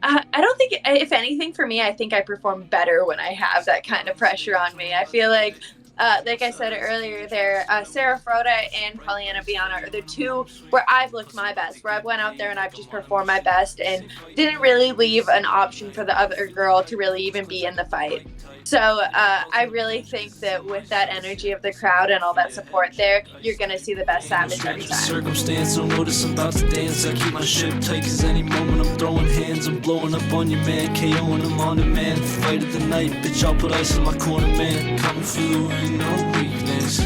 I don't think, if anything, for me, I think I perform better when I have that kind of pressure on me. I feel like I said earlier, there, Sarah Froda and Pollyanna Viana are the two where I've looked my best, where I've went out there and I've just performed my best and didn't really leave an option for the other girl to really even be in the fight. So I really think that with that energy of the crowd and all that support there, you're going to see the best Ain't no Savage every stranger to time. circumstance. Don't notice I'm about to dance. I keep my ship tight, cause any moment I'm throwing hands. I'm blowing up on your man, KOing him on demand. Fight of the night, bitch, I'll put ice in my corner, man. Coming for the ring, no weakness.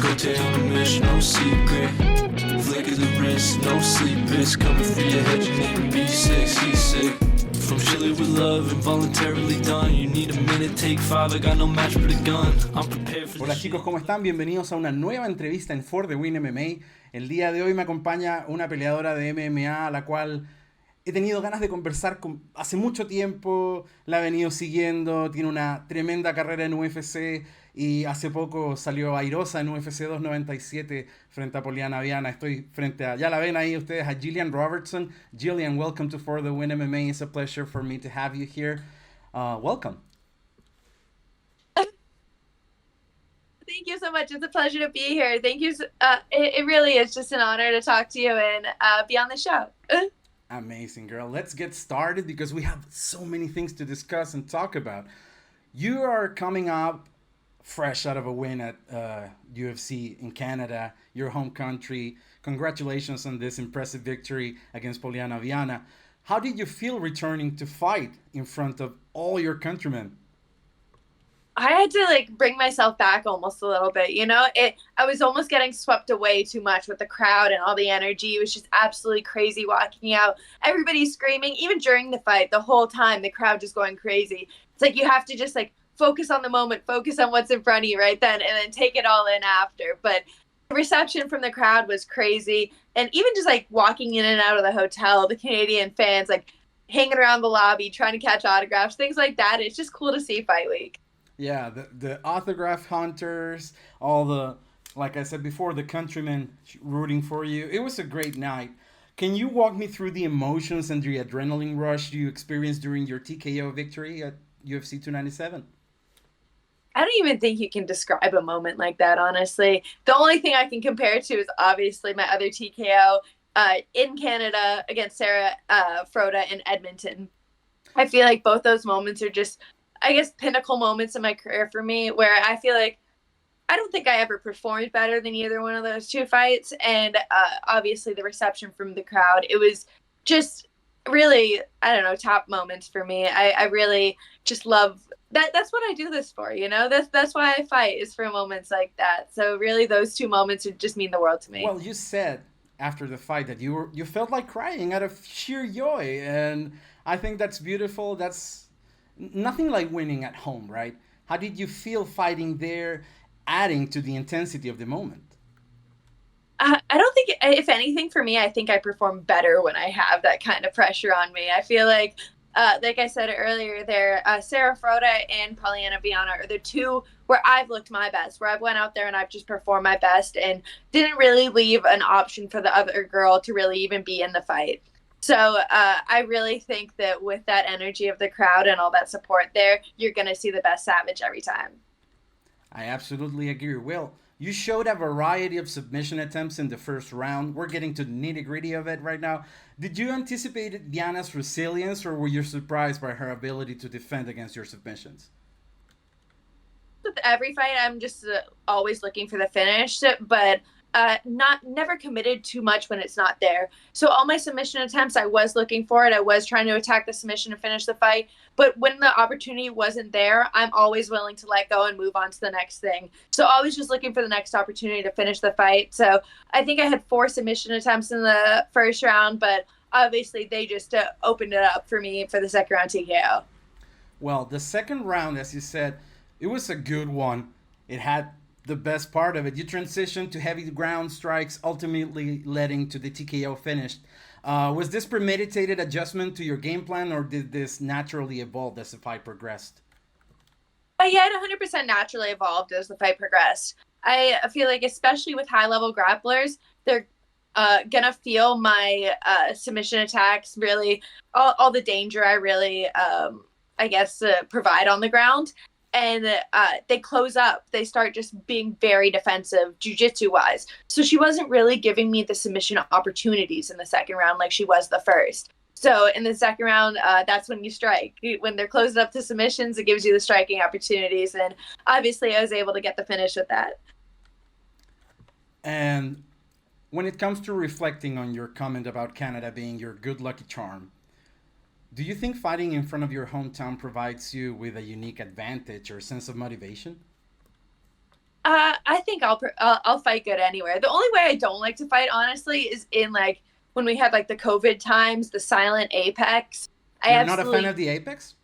Go down a mission, no secret. Flick of the wrist, no sleep, bitch. Coming for your head, you need to be sick, he's sick. From chilly with love, involuntarily done. You need a minute, take five, I got no match for the gun. I'm prepared for Hola chicos, ¿cómo están? Bienvenidos a una nueva entrevista en Fordewin MMA. El día de hoy me acompaña una peleadora de MMA a la cual he tenido ganas de conversar hace mucho tiempo, la he venido siguiendo, tiene una tremenda carrera en UFC y hace poco salió airosa en UFC 297 frente a Poliana Viana. Estoy frente a, ya la ven ahí ustedes, a Gillian Robertson. Gillian, welcome to For the Win MMA. It's a pleasure for me to have you here. Welcome. Thank you so much. It's a pleasure to be here. Thank you. It really is just an honor to talk to you and be on the show. Amazing, girl. Let's get started because we have so many things to discuss and talk about. You are coming up fresh out of a win at UFC in Canada, your home country. Congratulations on this impressive victory against Poliana Viana. How did you feel returning to fight in front of all your countrymen? I had to bring myself back almost a little bit, you know. I was almost getting swept away too much with the crowd and all the energy. It was just absolutely crazy walking out. Everybody screaming, even during the fight, the whole time the crowd just going crazy. It's like you have to just focus on the moment, focus on what's in front of you right then, and then take it all in after. But the reception from the crowd was crazy, and even just walking in and out of the hotel, the Canadian fans hanging around the lobby trying to catch autographs, things like that. It's just cool to see fight week. Yeah, the autograph hunters, all the, like I said before, the countrymen rooting for you. It was a great night. Can you walk me through the emotions and the adrenaline rush you experienced during your TKO victory at UFC 297? I don't even think you can describe a moment like that, honestly. The only thing I can compare it to is obviously my other TKO in Canada against Sarah Froda in Edmonton. I feel like both those moments are just, I guess, pinnacle moments in my career for me, where I feel like I don't think I ever performed better than either one of those two fights. And obviously the reception from the crowd, it was just really, I don't know, top moments for me. I really just love that. That's what I do this for, you know. That's why I fight, is for moments like that. So really those two moments would just mean the world to me. Well, you said after the fight that you felt like crying out of sheer joy, and I think that's beautiful. That's nothing like winning at home, right? How did you feel fighting there, adding to the intensity of the moment? I don't think, if anything, for me, I think I perform better when I have that kind of pressure on me. I feel like I said earlier, there, Sarah Froda and Pollyanna Viana are the two where I've looked my best, where I've went out there and I've just performed my best and didn't really leave an option for the other girl to really even be in the fight. So I really think that with that energy of the crowd and all that support there, you're going to see the best Savage every time. I absolutely agree. Well, you showed a variety of submission attempts in the first round. We're getting to the nitty gritty of it right now. Did you anticipate Diana's resilience, or were you surprised by her ability to defend against your submissions? With every fight, I'm just always looking for the finish, but not never committed too much when it's not there. So all my submission attempts, I was looking for it. I was trying to attack the submission and finish the fight. But when the opportunity wasn't there, I'm always willing to let go and move on to the next thing. So always just looking for the next opportunity to finish the fight. So I think I had 4 submission attempts in the first round, but obviously they just opened it up for me for the second round TKO. Well, the second round, as you said, it was a good one. It had the best part of it. You transitioned to heavy ground strikes, ultimately leading to the TKO finish. Was this premeditated adjustment to your game plan, or did this naturally evolve as the fight progressed? Yeah, it 100% naturally evolved as the fight progressed. I feel like, especially with high level grapplers, they're gonna feel my submission attacks, really all the danger I really I guess provide on the ground. And they close up. They start just being very defensive, jujitsu wise. So she wasn't really giving me the submission opportunities in the second round like she was the first. So in the second round, that's when you strike. When they're closing up to submissions, it gives you the striking opportunities. And obviously, I was able to get the finish with that. And when it comes to reflecting on your comment about Canada being your good lucky charm, do you think fighting in front of your hometown provides you with a unique advantage or sense of motivation? I think I'll fight good anywhere. The only way I don't like to fight, honestly, is in like when we had like the COVID times, the silent apex. I You're not a fan absolutely of the Apex?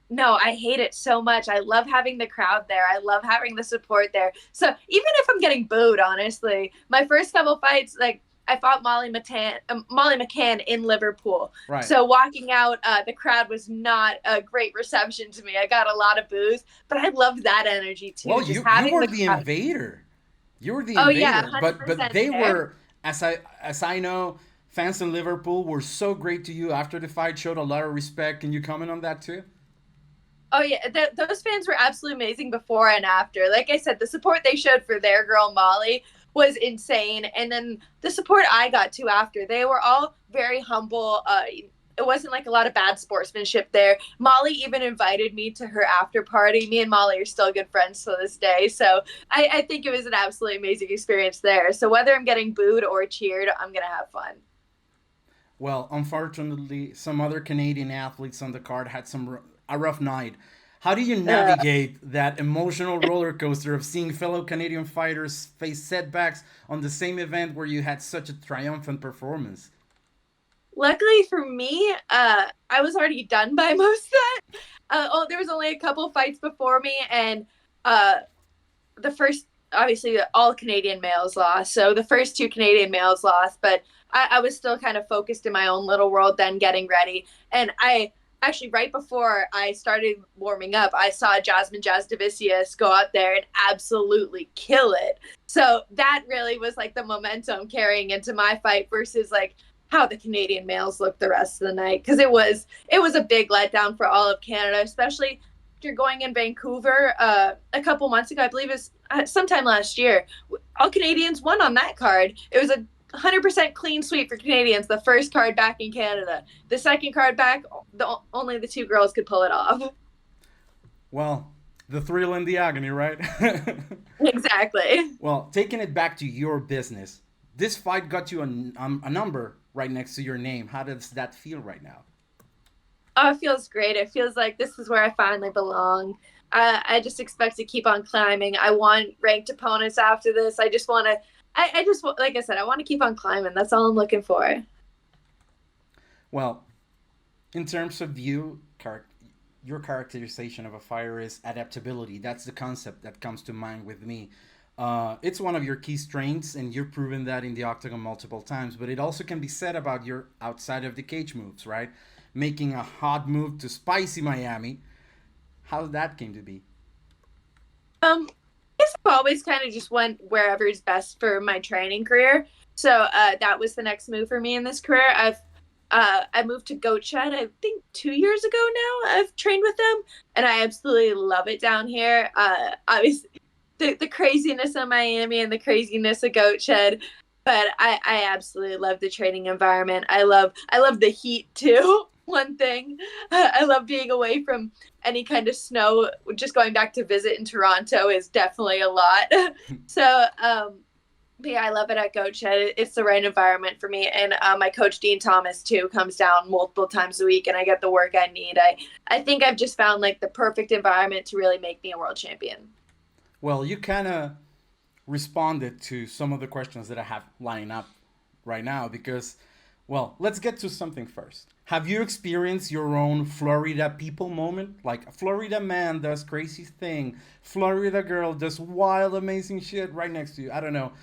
no, I hate it so much. I love having the crowd there. I love having the support there. So even if I'm getting booed, honestly, my first couple fights, like I fought Molly McCann in Liverpool. Right. So walking out, the crowd was not a great reception to me. I got a lot of boos, but I loved that energy too. Well, Just you having were the the crowd. invader. You were the Oh yeah, invader. But 100% they there. were, as I know, fans in Liverpool were so great to you after the fight, showed a lot of respect. Can you comment on that too? Oh yeah, those fans were absolutely amazing before and after. Like I said, the support they showed for their girl Molly was insane, and then the support I got too after. They were all very humble. It wasn't like a lot of bad sportsmanship there. Molly even invited me to her after party. Me and Molly are still good friends to this day. So I think it was an absolutely amazing experience there. So whether I'm getting booed or cheered, I'm gonna have fun. Well, unfortunately, some other Canadian athletes on the card had a rough night. How do you Uh, navigate that emotional roller coaster of seeing fellow Canadian fighters face setbacks on the same event where you had such a triumphant performance? Luckily for me, I was already done by most of that. There was only a couple fights before me, and uh, the first, obviously, all Canadian males lost. So the first two Canadian males lost, but I was still kind of focused in my own little world, then getting ready. And I actually, right before I started warming up, I saw Jasmine Jasdavicius go out there and absolutely kill it. So that really was like the momentum carrying into my fight versus like how the Canadian males looked the rest of the night, because it was a big letdown for all of Canada, especially after going in Vancouver a couple months ago. I believe it was sometime last year. All Canadians won on that card. It was a 100% clean sweep for Canadians. The first card back in Canada. The second card back, only the two girls could pull it off. Well, the thrill and the agony, right? Exactly. Well, taking it back to your business, this fight got you a number right next to your name. How does that feel right now? Oh, it feels great. It feels like this is where I finally belong. I just expect to keep on climbing. I want ranked opponents after this. I just want to, I just, like I said, I want to keep on climbing. That's all I'm looking for. Well, in terms of your characterization of a fighter is adaptability. That's the concept that comes to mind with me. It's one of your key strengths, and you've proven that in the octagon multiple times. But it also can be said about your outside of the cage moves, right? Making a hot move to spicy Miami. How that came to be? Um, I guess I've always kind of just went wherever is best for my training career. So that was the next move for me in this career. I moved to Goat Shed, I think 2 years ago now. I've trained with them, and I absolutely love it down here. Obviously, the craziness of Miami and the craziness of Goat Shed, but I absolutely love the training environment. I love the heat too. One thing, I love being away from any kind of snow. Just going back to visit in Toronto is definitely a lot. So but yeah, I love it at Goat Shed. It's the right environment for me. And my coach, Dean Thomas, too, comes down multiple times a week, and I get the work I need. I think I've just found like the perfect environment to really make me a world champion. Well, you kind of responded to some of the questions that I have lining up right now because, well, let's get to something first. Have you experienced your own Florida people moment? Like a Florida man does crazy thing, Florida girl does wild, amazing shit right next to you. I don't know.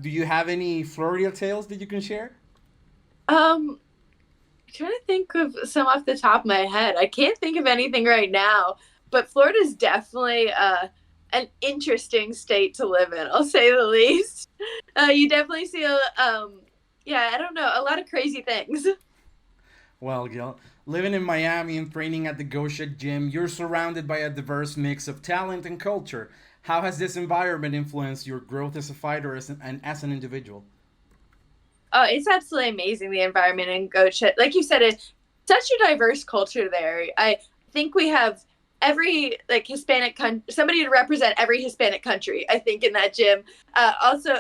Do you have any Florida tales that you can share? Um, Trying to think of some off the top of my head. I can't think of anything right now, but Florida's definitely an interesting state to live in. I'll say the least. You definitely see Yeah, I don't know, a lot of crazy things. Well, Gil, living in Miami and training at the Gosha gym, you're surrounded by a diverse mix of talent and culture. How has this environment influenced your growth as a fighter and as an individual? Oh, it's absolutely amazing, the environment in Gocha. Like you said, it's such a diverse culture there. I think we have every like Hispanic country, somebody to represent every Hispanic country. I think in that gym. Also,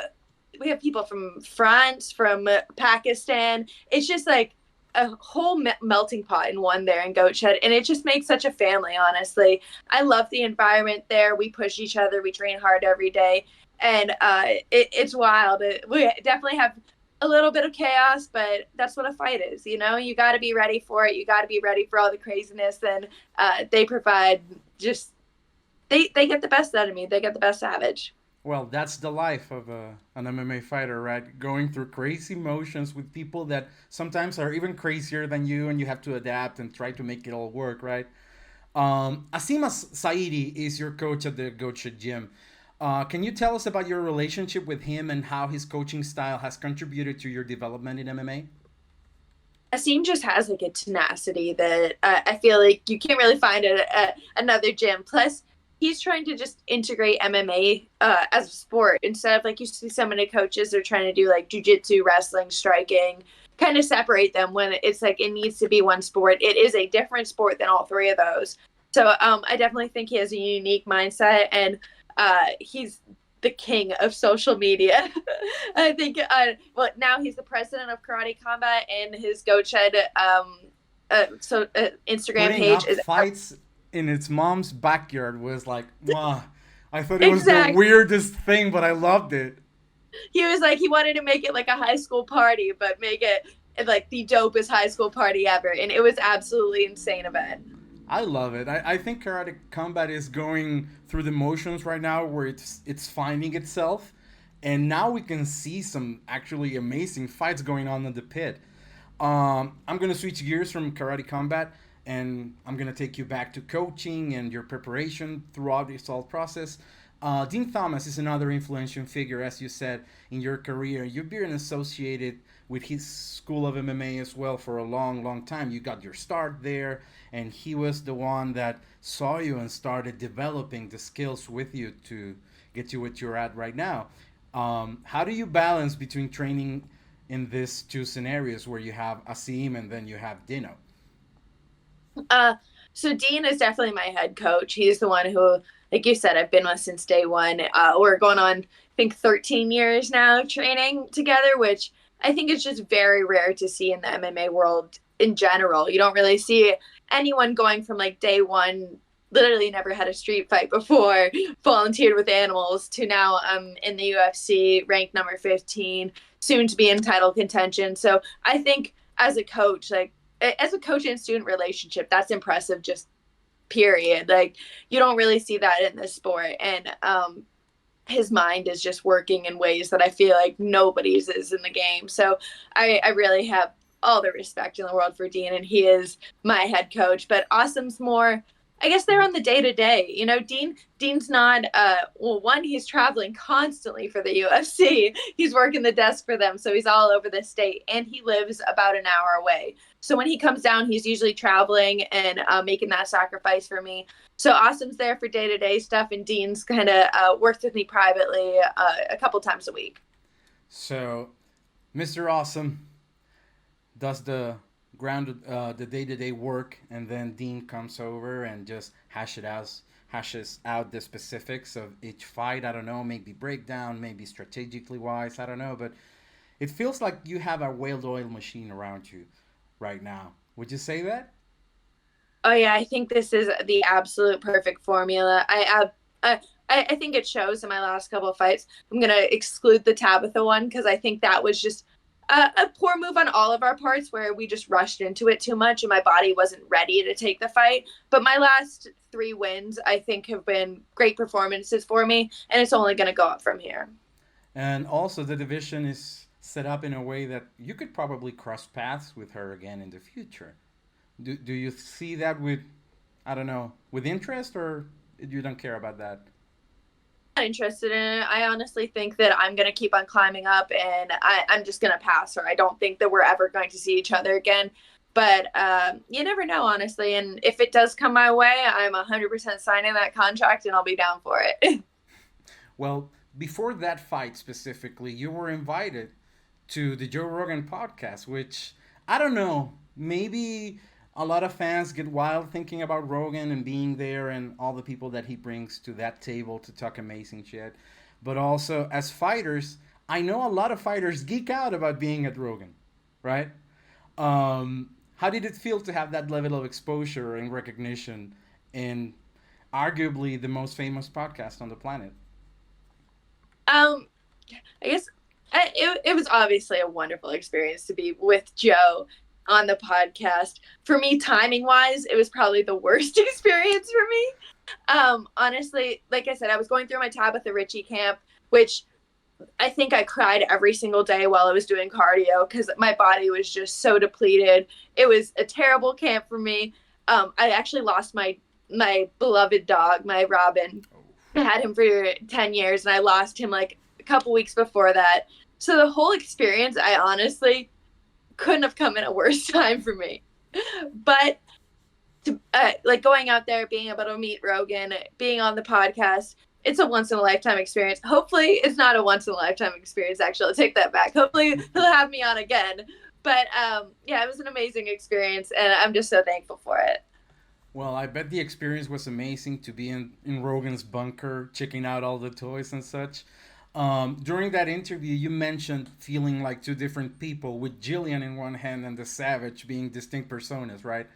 we have people from France, from Pakistan. It's just like a whole melting pot in one there in Goat Shed, and it just makes such a family. Honestly, I love the environment there. We push each other. We train hard every day, and it's wild. We definitely have a little bit of chaos, but that's what a fight is. You know, you got to be ready for it. You got to be ready for all the craziness, and they provide just they get the best out of me. They get the best savage. Well, that's the life of an MMA fighter, right? Going through crazy motions with people that sometimes are even crazier than you, and you have to adapt and try to make it all work, right? Asima Saidi is your coach at the Gocha Gym. Can you tell us about your relationship with him and how his coaching style has contributed to your development in MMA? Asim just has like a tenacity that I feel like you can't really find at another gym. Plus, he's trying to just integrate MMA as a sport instead of like you see so many coaches are trying to do like jujitsu, wrestling, striking, kind of separate them when it's like it needs to be one sport. It is a different sport than all three of those. So I definitely think he has a unique mindset, and he's the king of social media. I think, well, now he's the president of Karate Combat, and his Goat Shed Instagram Putting page up is fights in its mom's backyard was like, wow. I thought it was the exact. weirdest thing, but I loved it. He was like, he wanted to make it like a high school party, but make it like the dopest high school party ever. And it was absolutely insane event. I love it. I think Karate Combat is going through the motions right now where it's finding itself. And now we can see some actually amazing fights going on in the pit. I'm going to switch gears from Karate Combat and I'm going to take you back to coaching and your preparation throughout this whole process. Dean Thomas is another influential figure, as you said, in your career. You've been associated with his school of MMA as well for a long, long time. You got your start there, and he was the one that saw you and started developing the skills with you to get you what you're at right now. How do you balance between training in these two scenarios where you have Asim and then you have Dino? Uh, so Dean is definitely my head coach. He's the one who, like you said, I've been with since day one. We're going on, I think, 13 years now training together, which I think is just very rare to see in the MMA world in general. You don't really see anyone going from like day one, literally never had a street fight before, volunteered with animals, to now in the UFC, ranked number 15, soon to be in title contention. So I think as a coach, like as a coach and student relationship, that's impressive, just period. Like you don't really see that in this sport. And his mind is just working in ways that I feel like nobody's is in the game. So I really have all the respect in the world for Dean, and he is my head coach. But Awesome's more, I guess they're on the day to day. You know, Dean's not. Well, one, he's traveling constantly for the UFC. He's working the desk for them, so he's all over the state, and he lives about an hour away. So when he comes down, he's usually traveling and making that sacrifice for me. So Awesome's there for day to day stuff, and Dean's kind of works with me privately a couple times a week. So, Mr. Awesome does the day to day work, and then Dean comes over and just hashes out the specifics of each fight. I don't know, maybe breakdown, maybe strategically wise. I don't know, but it feels like you have a well-oiled machine around you right now. Would you say that? Oh yeah, I think this is the absolute perfect formula. I think it shows in my last couple of fights. I'm gonna exclude the Tabitha one because I think that was just a poor move on all of our parts where we just rushed into it too much and my body wasn't ready to take the fight. But my last three wins, I think, have been great performances for me, and it's only gonna go up from here. And also, the division is set up in a way that you could probably cross paths with her again in the future. Do you see that with, I don't know, with interest, or you don't care about that? not interested in it. I honestly think that I'm going to keep on climbing up, and I'm just going to pass her. I don't think that we're ever going to see each other again. But you never know, honestly. And if it does come my way, I'm 100% signing that contract, and I'll be down for it. Well, before that fight specifically, you were invited to the Joe Rogan podcast, which I don't know, maybe a lot of fans get wild thinking about Rogan and being there and all the people that he brings to that table to talk amazing shit. But also, as fighters, I know a lot of fighters geek out about being at Rogan, right? How did it feel to have that level of exposure and recognition in arguably the most famous podcast on the planet? um, I guess it was obviously a wonderful experience to be with Joe on the podcast. For me, timing wise, it was probably the worst experience for me. Honestly, like I said, I was going through my Tabitha Ritchie camp, which I think I cried every single day while I was doing cardio because my body was just so depleted. It was a terrible camp for me. I actually lost my beloved dog, my Robin. I had him for 10 years, and I lost him like a couple weeks before that. So the whole experience, I honestly couldn't have come in a worse time for me. But like going out there, being able to meet Rogan, being on the podcast, it's a once in a lifetime experience. Hopefully, it's not a once in a lifetime experience. Actually, I'll take that back. Hopefully, he'll have me on again. But yeah, it was an amazing experience, and I'm just so thankful for it. Well, I bet the experience was amazing to be in Rogan's bunker, checking out all the toys and such. During that interview, you mentioned feeling like two different people, with Gillian in one hand and the Savage being distinct personas, right?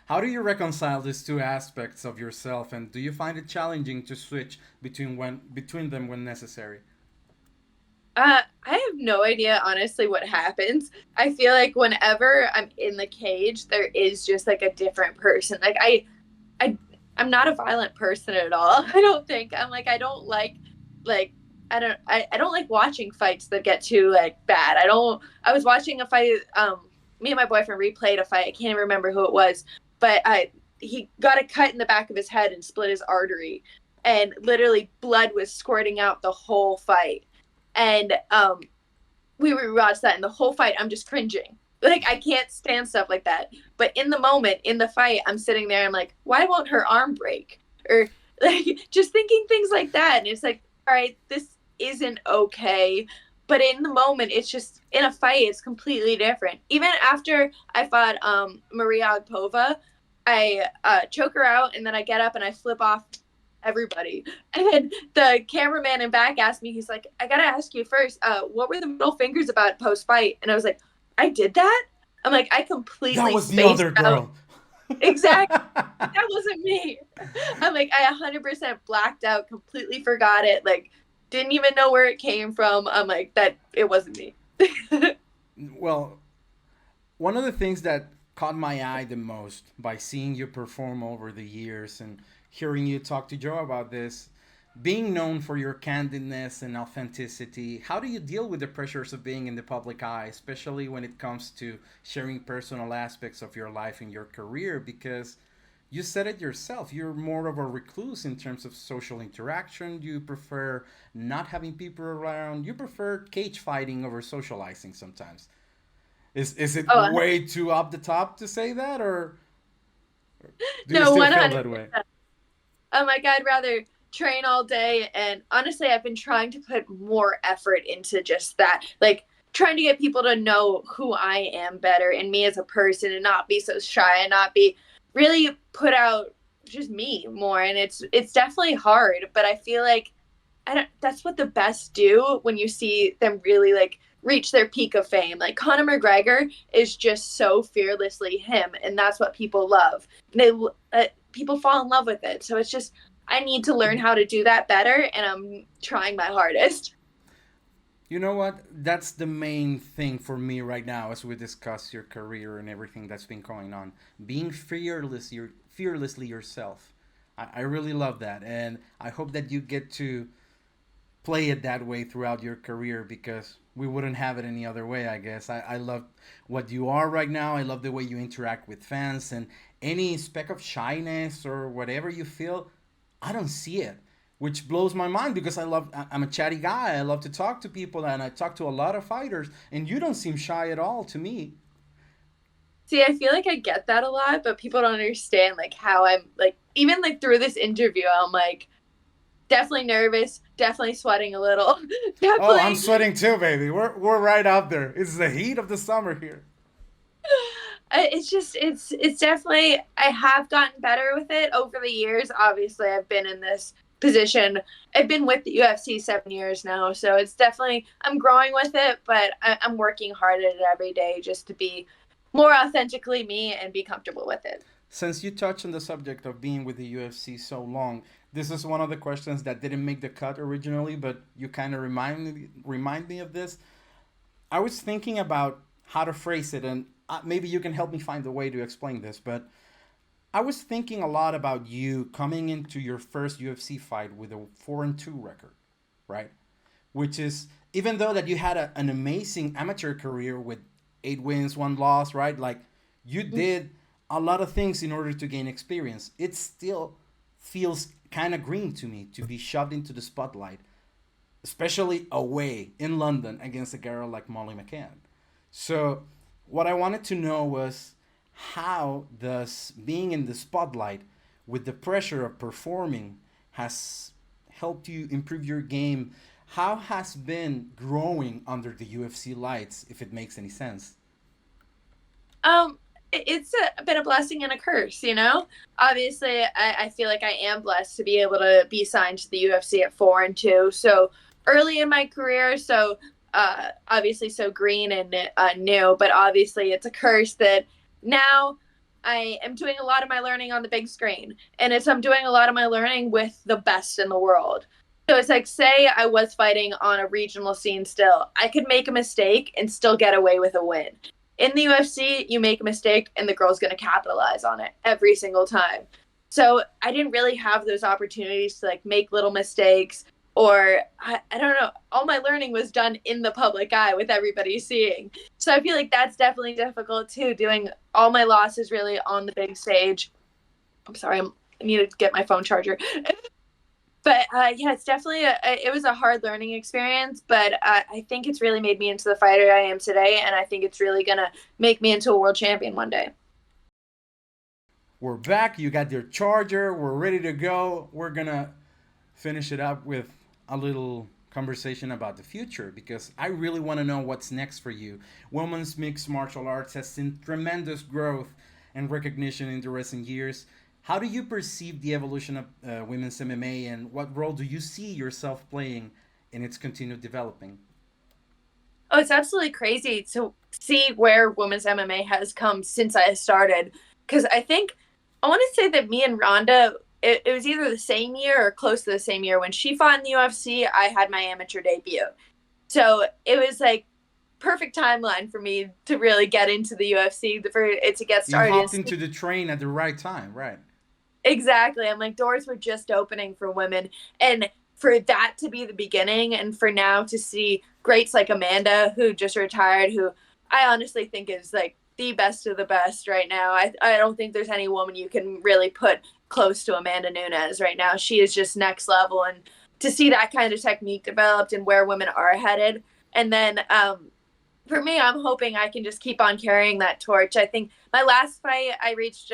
How do you reconcile these two aspects of yourself, and do you find it challenging to switch between them when necessary? I have no idea, honestly, what happens. I feel like whenever I'm in the cage, there is just like a different person. Like I, I'm not a violent person at all. I don't think I'm like I don't like I don't like watching fights that get too like bad. I don't. I was watching a fight. Me and my boyfriend replayed a fight. I can't even remember who it was, but he got a cut in the back of his head and split his artery, and literally blood was squirting out the whole fight. And we rewatched that, and the whole fight I'm just cringing. Like I can't stand stuff like that. But in the moment, in the fight, I'm sitting there, I'm like, why won't her arm break? Or like just thinking things like that. And it's like, all right, this isn't okay. But in the moment, it's just in a fight, it's completely different. Even after I fought Maria Agpova, I choke her out, and then I get up and I flip off everybody. And then the cameraman in back asked me, he's like, I gotta ask you first, what were the middle fingers about post fight? And I was like, I did that? I'm like, I That completely was the spaced other out. girl. Exactly. That wasn't me. I'm like, I 100% blacked out, completely forgot it. Like, didn't even know where it came from. I'm like, that it wasn't me. Well, one of the things that caught my eye the most by seeing you perform over the years and hearing you talk to Joe about this, being known for your candidness and authenticity, how do you deal with the pressures of being in the public eye, especially when it comes to sharing personal aspects of your life and your career? Because you said it yourself, you're more of a recluse in terms of social interaction. You prefer not having people around. You prefer cage fighting over socializing sometimes. Is it Oh, way too up the top to say that, or do you no, still feel that way? 100%. I'm like, I'd rather train all day. And honestly, I've been trying to put more effort into just that. Like, trying to get people to know who I am better and me as a person, and not be so shy and not be really put out just me more. And it's definitely hard, but I feel like I don't that's what the best do when you see them really like reach their peak of fame. Like Conor McGregor is just so fearlessly him, and that's what people love. They people fall in love with it. So it's just I need to learn how to do that better, and I'm trying my hardest. You know what? That's the main thing for me right now as we discuss your career and everything that's been going on. Being fearlessly yourself. I really love that. And I hope that you get to play it that way throughout your career, because we wouldn't have it any other way, I guess. I love what you are right now. I love the way you interact with fans, and any speck of shyness or whatever you feel, I don't see it. which blows my mind because I'm a chatty guy. I love to talk to people and I talk to a lot of fighters, and you don't seem shy at all to me. See, I feel like I get that a lot, but people don't understand like how I'm like even like through this interview, I'm like definitely nervous, definitely sweating a little, Oh, I'm definitely. sweating too, baby. We're right up there. It's the heat of the summer here. It's just it's definitely I have gotten better with it over the years. Obviously, I've been in this position. I've been with the UFC 7 years now, so it's definitely I'm growing with it, but I'm working hard at it every day just to be more authentically me and be comfortable with it. Since you touched on the subject of being with the UFC so long, this is one of the questions that didn't make the cut originally, but you kind of remind me of this. I was thinking about how to phrase it, and maybe you can help me find a way to explain this. But I was thinking a lot about you coming into your first UFC fight with a 4-2 record, right? Which is even though that you had an amazing amateur career with 8 wins, 1 loss, right? Like you did a lot of things in order to gain experience. It still feels kind of green to me to be shoved into the spotlight, especially away in London against a girl like Molly McCann. So, what I wanted to know was how does being in the spotlight with the pressure of performing has helped you improve your game? How has been growing under the UFC lights, if it makes any sense? Um, it's been a blessing and a curse, you know. Obviously, I feel like I am blessed to be able to be signed to the UFC at 4-2. So early in my career, so obviously so green and new, but obviously it's a curse that now I am doing a lot of my learning on the big screen, and I'm doing a lot of my learning with the best in the world. So it's like, say I was fighting on a regional scene still, I could make a mistake and still get away with a win. In the UFC, you make a mistake and the girl's going to capitalize on it every single time. So I didn't really have those opportunities to like make little mistakes or I don't know. All my learning was done in the public eye with everybody seeing. So I feel like that's definitely difficult too, doing all my losses really on the big stage. I'm sorry, I need to get my phone charger. But yeah, it's definitely it was a hard learning experience, but I think it's really made me into the fighter I am today, and I think it's really gonna make me into a world champion one day. We're back. You got your charger. We're ready to go. We're gonna finish it up with a little conversation about the future because I really want to know what's next for you. Women's mixed martial arts has seen tremendous growth and recognition in the recent years. How do you perceive the evolution of women's MMA, and what role do you see yourself playing in its continued developing? Oh, it's absolutely crazy to see where women's MMA has come since I started. Because I think I want to say that me and Rhonda, it was either the same year or close to the same year. When she fought in the UFC, I had my amateur debut. So it was like perfect timeline for me to really get into the UFC, for it to get You started. hopped into the train at the right time, right? Exactly. I'm like, doors were just opening for women. And for that to be the beginning, and for now to see greats like Amanda, who just retired, who I honestly think is like the best of the best right now. I don't think there's any woman you can really put close to Amanda Nunes right now. She is just next level. And to see that kind of technique developed and where women are headed. And then for me, I'm hoping I can just keep on carrying that torch. I think my last fight, I reached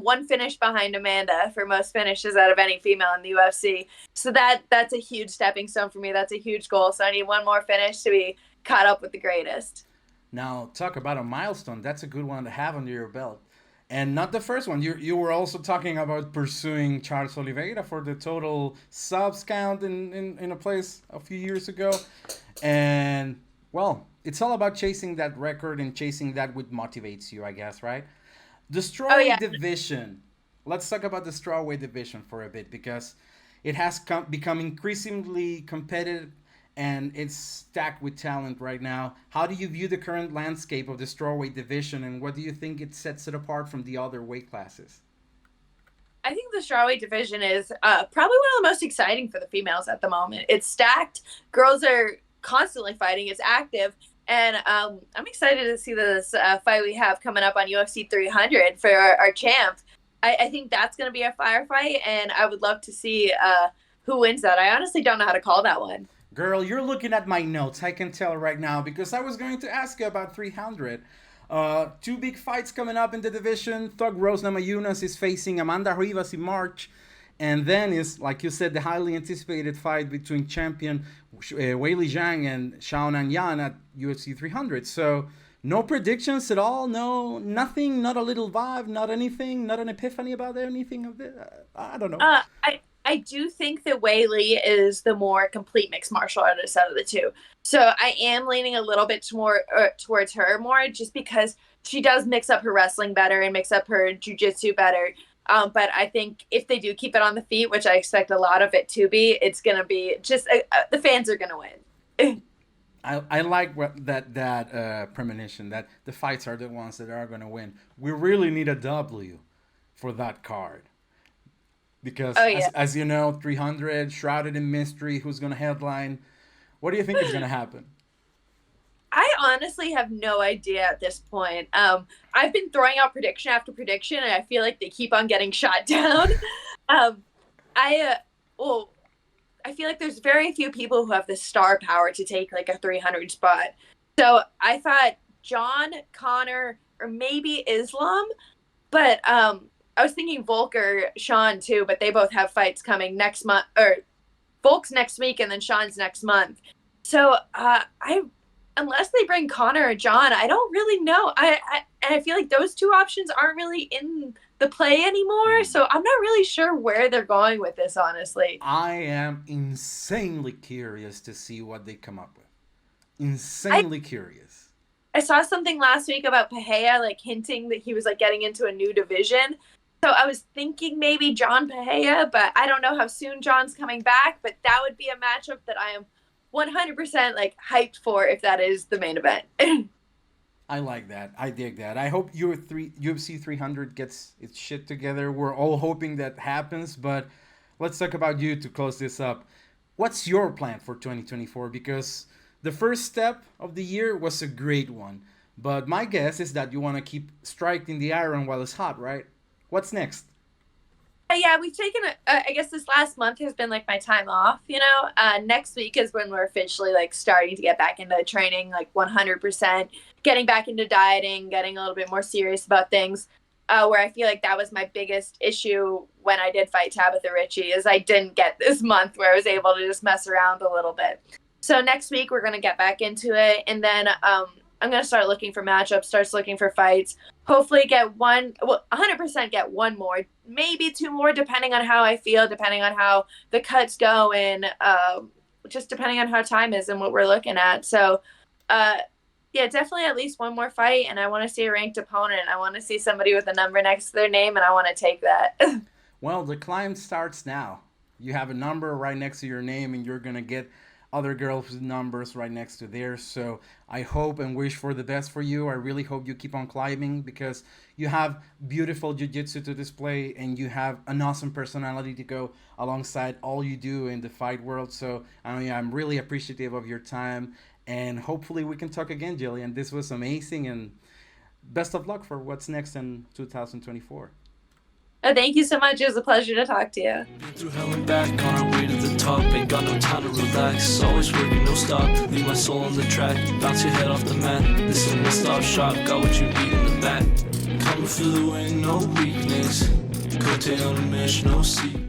one finish behind Amanda for most finishes out of any female in the UFC. So that's a huge stepping stone for me. That's a huge goal. So I need one more finish to be caught up with the greatest. Now, talk about a milestone. That's a good one to have under your belt. And not the first one. You were also talking about pursuing Charles Oliveira for the total subs count in a place a few years ago. And, well, it's all about chasing that record and chasing that what motivates you, I guess, right? The Oh, strawweight yeah. division. Let's talk about the strawweight division for a bit because it has become increasingly competitive and it's stacked with talent right now. How do you view the current landscape of the strawweight division, and what do you think it sets it apart from the other weight classes? I think the strawweight division is probably one of the most exciting for the females at the moment. It's stacked. Girls are constantly fighting. It's active. And I'm excited to see this fight we have coming up on UFC 300 for our champ. I think that's going to be a firefight, and I would love to see who wins that. I honestly don't know how to call that one. Girl, you're looking at my notes. I can tell right now because I was going to ask you about 300. Two big fights coming up in the division. Thug Rose Namajunas is facing Amanda Rivas in March. And then is, like you said, the highly anticipated fight between champion Weili Zhang and Xiaonan Yan at UFC 300. So no predictions at all? No, nothing? Not a little vibe? Not anything? Not an epiphany about anything of it? I don't know. I do think that Weili is the more complete mixed martial artist out of the two. So I am leaning a little bit more towards her more just because she does mix up her wrestling better and mix up her jiu-jitsu better. But I think if they do keep it on the feet, which I expect a lot of it to be, it's going to be just the fans are going to win. I like that premonition that the fights are the ones that are going to win. We really need a W for that card. Because, as you know, 300, shrouded in mystery, who's going to headline? What do you think is going to happen? I honestly have no idea at this point. I've been throwing out prediction after prediction, and I feel like they keep on getting shot down. I feel like there's very few people who have the star power to take like a 300 spot. So I thought John, Connor, or maybe Islam, but I was thinking Volk or Sean too, but they both have fights coming next month, or Volk's next week and then Sean's next month. So unless they bring Connor or John, I don't really know. I feel like those two options aren't really in the play anymore. So I'm not really sure where they're going with this, honestly. I am insanely curious to see what they come up with. Insanely curious. I saw something last week about Pahea, like hinting that he was like getting into a new division. So I was thinking maybe John Pahea, but I don't know how soon John's coming back. But that would be a matchup that I am 100% like hyped for if that is the main event. I like that. I dig that. I hope UFC 300 gets its shit together. We're all hoping that happens. But let's talk about you to close this up. What's your plan for 2024? Because the first step of the year was a great one. But my guess is that you want to keep striking the iron while it's hot, right? What's next? Yeah, we've taken I guess this last month has been like my time off, you know. Next week is when we're officially like starting to get back into training, like 100%, getting back into dieting, getting a little bit more serious about things. Where I feel like that was my biggest issue when I did fight Tabitha Ritchie is I didn't get this month where I was able to just mess around a little bit. So next week we're going to get back into it, and then I'm going to start looking for matchups, start looking for fights, hopefully get 100% get one more, maybe two more, depending on how I feel, depending on how the cuts go, and just depending on how time is and what we're looking at. So, yeah, definitely at least one more fight, and I want to see a ranked opponent. I want to see somebody with a number next to their name, and I want to take that. Well, the climb starts now. You have a number right next to your name, and you're going to get other girls with numbers right next to theirs. So I hope and wish for the best for you. I really hope you keep on climbing because you have beautiful jiu-jitsu to display and you have an awesome personality to go alongside all you do in the fight world. So I'm really appreciative of your time, and hopefully we can talk again, Gillian. This was amazing, and best of luck for what's next in 2024. Thank you so much. It was a pleasure to talk to you. Been through hell and back on our way to the top. Ain't got no time to relax. Always working, no stop. Leave my soul on the track. Bounce your head off the mat. This is one stop shop. Got what you need in the back. Coming for the win, no weakness. Cote on a mission, no secret.